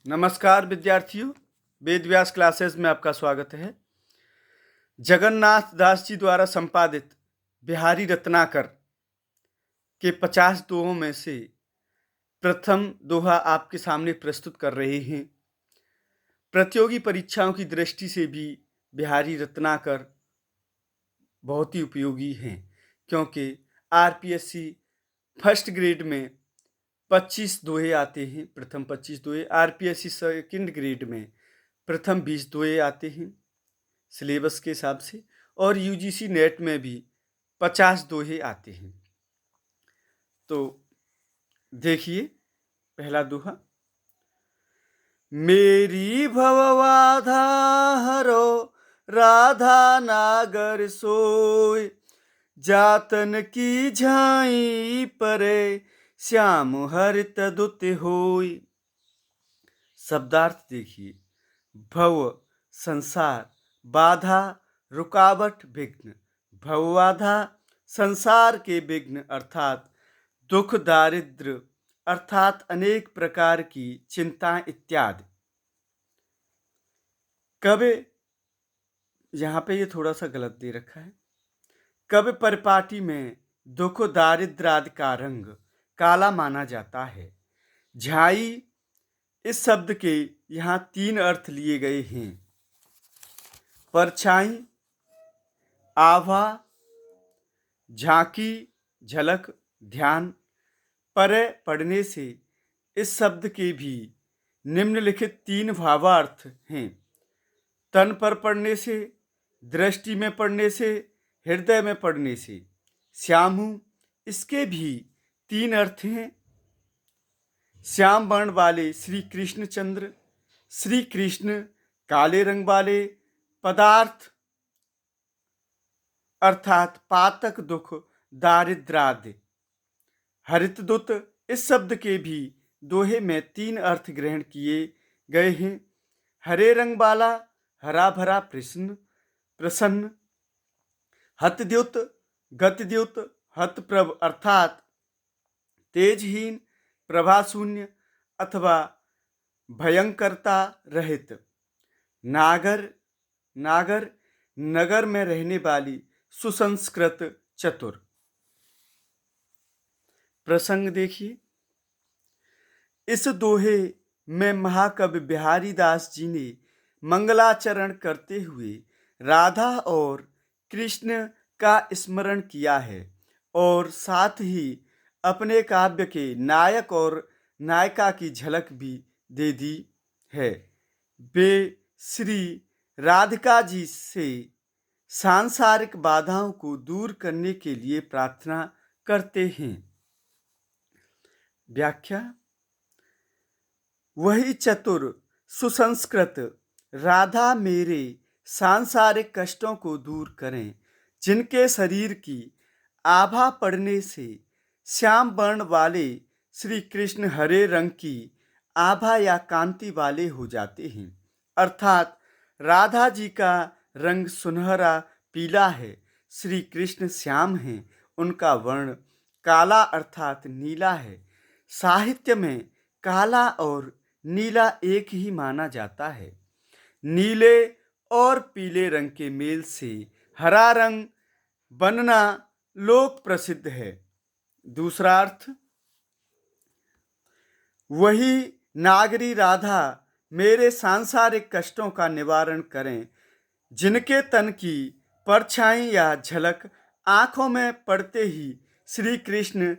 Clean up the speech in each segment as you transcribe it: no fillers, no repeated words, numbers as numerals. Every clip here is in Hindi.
नमस्कार विद्यार्थियों, वेद व्यास क्लासेस में आपका स्वागत है। जगन्नाथ दास जी द्वारा संपादित बिहारी रत्नाकर के 50 दोहों में से प्रथम दोहा आपके सामने प्रस्तुत कर रहे हैं। प्रतियोगी परीक्षाओं की दृष्टि से भी बिहारी रत्नाकर बहुत ही उपयोगी हैं, क्योंकि आरपीएससी फर्स्ट ग्रेड में 25 दोहे आते हैं, प्रथम 25 दोहे। आरपीएससी सेकंड ग्रेड में प्रथम 20 दोहे आते हैं सिलेबस के हिसाब से, और यूजीसी नेट में भी 50 दोहे आते हैं। तो देखिए पहला दोहा। मेरी भवबाधा हरो राधा नागर सोय, जातन की झाई परे श्याम हर तदुत होय। शब्दार्थ देखिए। भव संसार, बाधा रुकावट विघ्न। भवबाधा संसार के विघ्न अर्थात दुख, दारिद्र अर्थात अनेक प्रकार की चिंताएं इत्यादि। कभी यहाँ पे ये थोड़ा सा गलत दे रखा है। कभी परिपाटी में दुख, दारिद्र आदि का रंग काला माना जाता है। झाई इस शब्द के यहाँ 3 अर्थ लिए गए हैं। परछाई, आभा, झांकी, झलक, ध्यान। परे पढ़ने से इस शब्द के भी निम्नलिखित 3 भावार्थ हैं। तन पर पढ़ने से, दृष्टि में पढ़ने से, हृदय में पढ़ने से। श्यामु इसके भी 3 अर्थ हैं। श्याम वर्ण वाले श्री कृष्णचंद्र, श्री कृष्ण काले रंग वाले पदार्थ अर्थात पातक, दुख, दारिद्रादि। हरितदूत इस शब्द के भी दोहे में 3 अर्थ ग्रहण किए गए हैं। हरे रंग वाला, हरा भरा, प्रसन्न। हतद्युत, गतिद्युत, हतप्रभ अर्थात तेजहीन, प्रभाशून्य अथवा भयंकरता रहित। नागर, नागर नगर में रहने वाली सुसंस्कृत, चतुर। प्रसंग देखिए। इस दोहे में महाकवि बिहारी दास जी ने मंगलाचरण करते हुए राधा और कृष्ण का स्मरण किया है और साथ ही अपने काव्य के नायक और नायिका की झलक भी दे दी है। वे श्री राधिका जी से सांसारिक बाधाओं को दूर करने के लिए प्रार्थना करते हैं। व्याख्या। वही चतुर सुसंस्कृत राधा मेरे सांसारिक कष्टों को दूर करें, जिनके शरीर की आभा पड़ने से श्याम वर्ण वाले श्री कृष्ण हरे रंग की आभा या कांति वाले हो जाते हैं। अर्थात राधा जी का रंग सुनहरा पीला है, श्री कृष्ण श्याम हैं, उनका वर्ण काला अर्थात नीला है। साहित्य में काला और नीला एक ही माना जाता है। नीले और पीले रंग के मेल से हरा रंग बनना लोक प्रसिद्ध है। दूसरा अर्थ। वही नागरी राधा मेरे सांसारिक कष्टों का निवारण करें, जिनके तन की परछाई या झलक आंखों में पड़ते ही श्री कृष्ण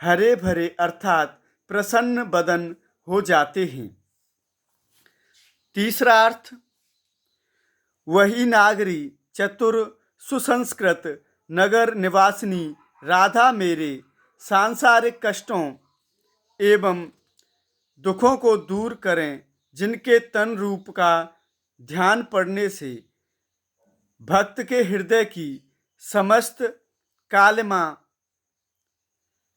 हरे भरे अर्थात प्रसन्न बदन हो जाते हैं। तीसरा अर्थ। वही नागरी चतुर सुसंस्कृत नगर निवासिनी राधा मेरे सांसारिक कष्टों एवं दुखों को दूर करें, जिनके तन रूप का ध्यान पड़ने से भक्त के हृदय की समस्त कालिमा,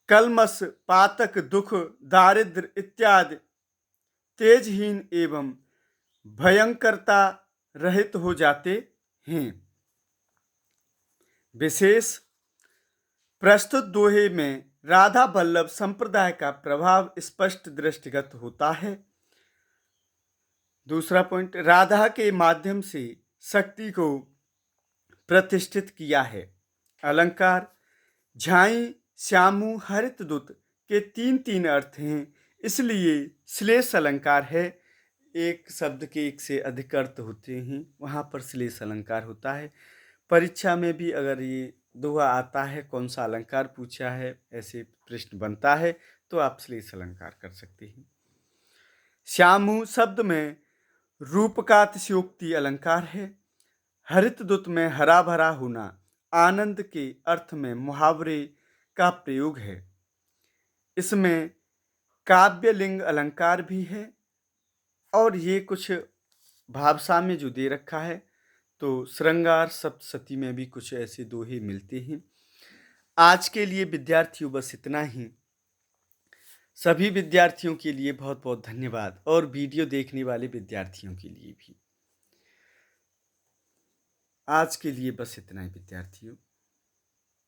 कलमस, पातक, दुख, दारिद्र इत्यादि तेजहीन एवं भयंकरता रहित हो जाते हैं। विशेष। प्रस्तुत दोहे में राधा वल्लभ संप्रदाय का प्रभाव स्पष्ट दृष्टिगत होता है। दूसरा पॉइंट, राधा के माध्यम से शक्ति को प्रतिष्ठित किया है। अलंकार झाई, श्यामू, हरितदूत के तीन तीन अर्थ हैं, इसलिए श्लेष अलंकार है। एक शब्द के एक से अधिक अर्थ होते हैं, वहाँ पर श्लेष अलंकार होता है। परीक्षा में भी अगर ये दोहा आता है, कौन सा अलंकार पूछा है, ऐसे प्रश्न बनता है, तो आप श्लेष अलंकार कर सकते हैं। श्यामू शब्द में रूप का अतिशयोक्ति अलंकार है। हरितदूत में हरा भरा होना आनंद के अर्थ में मुहावरे का प्रयोग है। इसमें काव्यलिंग अलंकार भी है और ये कुछ भावसा में जो दे रखा है, तो श्रृंगार सप्तशती में भी कुछ ऐसे दोहे मिलते हैं। आज के लिए विद्यार्थियों बस इतना ही। सभी विद्यार्थियों के लिए बहुत बहुत धन्यवाद और वीडियो देखने वाले विद्यार्थियों के लिए भी। आज के लिए बस इतना ही विद्यार्थियों।